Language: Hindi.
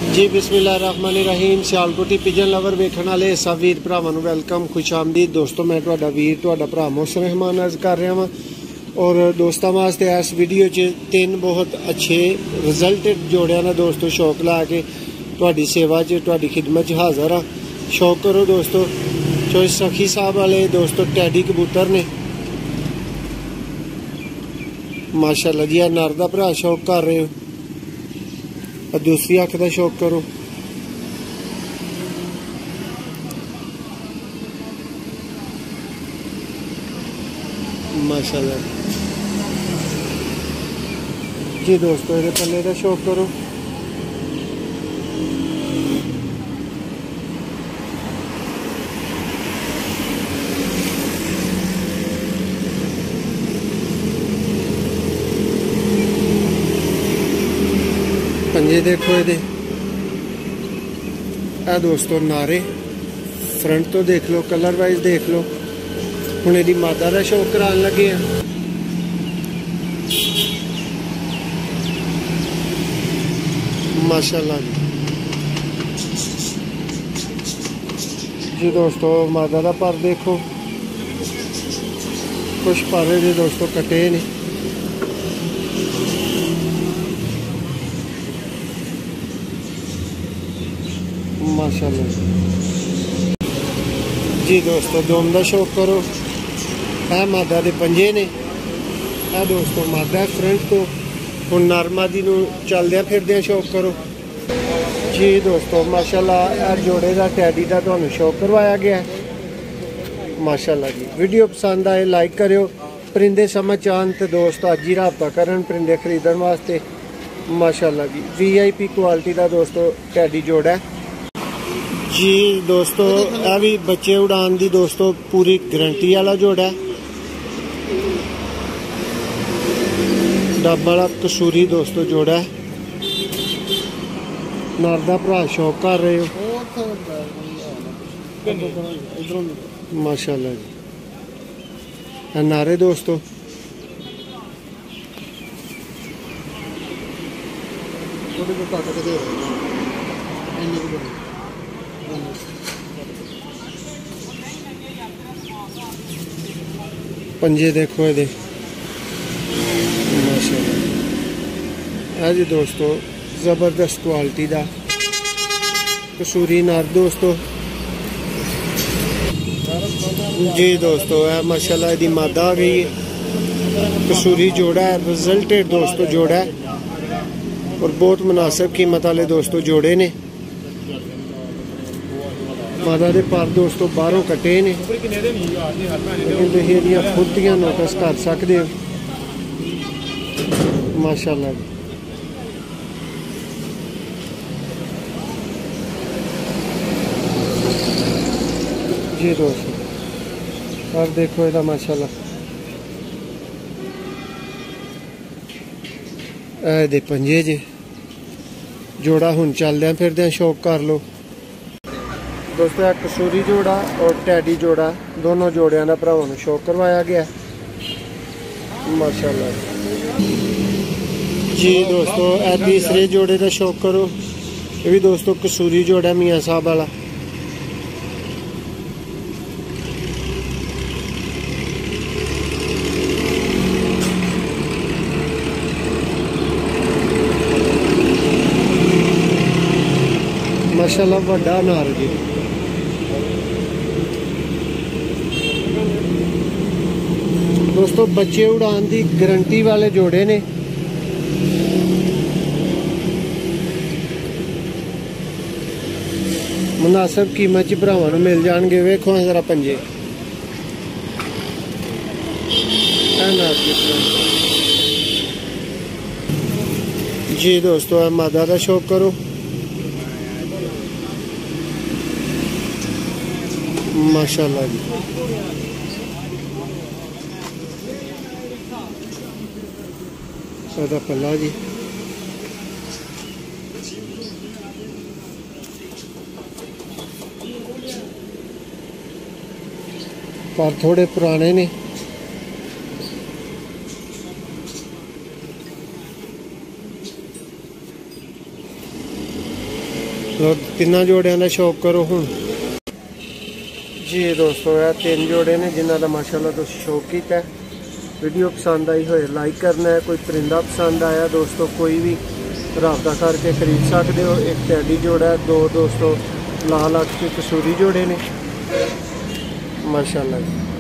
जी बिस्मिल्लाहिर्रहमानिर्रहीम। सियालकोटी पिजन लवर वेखण वाले सब वीर भरावां नूं वेलकम, खुश आमदीद। दोस्तों मैं तुहाडा वीर तुहाडा भरा मोहसिन रहमान अर्ज कर रहा वां और दोस्तों वास्ते इस वीडियो च तीन बहुत अच्छे रिजल्टेड जोड़ियां दा दोस्तों शौक ला के तुहाडी सेवा च तुहाडी खिदमत च हाज़र हाँ। शौक करो दोस्तों, जो सखी साहब वाले दोस्तों टैडी कबूतर ने माशाअल्लाह जी। नर दा भरा शौक कर रहे हो, दूसरी अख का शौक करो। माशाल्लाह जी दोस्तों, ये पल्ले का शौक करो। पंजे देखो ये दोस्तों, नारे फ्रंट तो देख लो, कलर वाइज देख लो। हुण इहदी मादा का शौक कराने लगे हैं। माशाल्लाह जी दोस्तों, मादा का पर देखो, कुछ पर जी दोस्तों कटे ने। माशाल्लाह जी दोस्तों, दोम का शौक करो। है मादा के पंजे ने, है दोस्तों मादा फ्रंट तो। हुण नर मादी नूं चलदे फिरदे शौक करो जी दोस्तों। माशाल्लाह जोड़े का टैडी का तुहानूं शौक करवाया गया है। माशाल्लाह जी, वीडियो पसंद आए लाइक करियो। परिंदे समझ आन तो दोस्त अज ही राबता करन परिंदे खरीदण वास्ते। माशाल्लाह जी, VIP क्वालिटी का दोस्तों टैडी जोड़ा है जी दोस्तों। यह भी बच्चे उड़ान की दोस्तों पूरी गारंटी वाला जोड़ा है। डब वाला कसूरी दोस्तों जोड़ा है। नर दा भरा शौक कर रहे हो। माशाल्लाह जी, नारे दोस्तों। पंजे देखो ये माशाल्लाह जी दोस्तों, जबरदस्त क्वालिटी का कसूरी नर दोस्तों जी दोस्तों। है माशाल्लाह यदि मादा आ गई है। कसूरी जोड़ा है, रिजल्टेड दोस्तों जोड़ा है और बहुत मुनासिब कीमत वाले दोस्तों जोड़े ने। मादा के पर दोस्तों बाहरों कटे ने, लेकिन फुर्तियां नोटिस कर सकते हो। माशाल्लाह जी दोस्तों, और देखो ये माशाल्लाह दे पंजे जे जोड़ा हुण चलदे फिरदे शौक कर लो दोस्तों। कसूरी जोड़ा और टैडी जोड़ा दोनों जोड़ियां का भरावां नूं शौक करवाया गया। माशाल्लाह जी दोस्तों, तीसरे जोड़े का शौक करो। ये भी दोस्तों कसूरी जोड़ा मियाँ साहब वाला। माशाल्लाह वड्डा नार जी। दोस्तों बच्चे उड़ान की गारंटी वाले जोड़े ने। मुनासिब कीमत च भरावां नूं मिल जाणगे। वेखो जरा पंजे जी दोस्तों, मादा का शौक करो। माशाल्लाह जी, सादा पल्ला जी। पर थोड़े पुराने ने। तो तिना जोड़ियां का शौक करो हुण जी दोस्तों। यह 3 जोड़े ने जिन्हों का माशाल्लाह तो शौक किया। वीडियो पसंद आई हो लाइक करना है। कोई परिंदा पसंद आया दोस्तों कोई भी रब्ता करके खरीद सकते हो। एक टैडी जोड़ा है, 2 दोस्तों लाल अख के कसूरी जोड़े ने माशाल्लाह जी।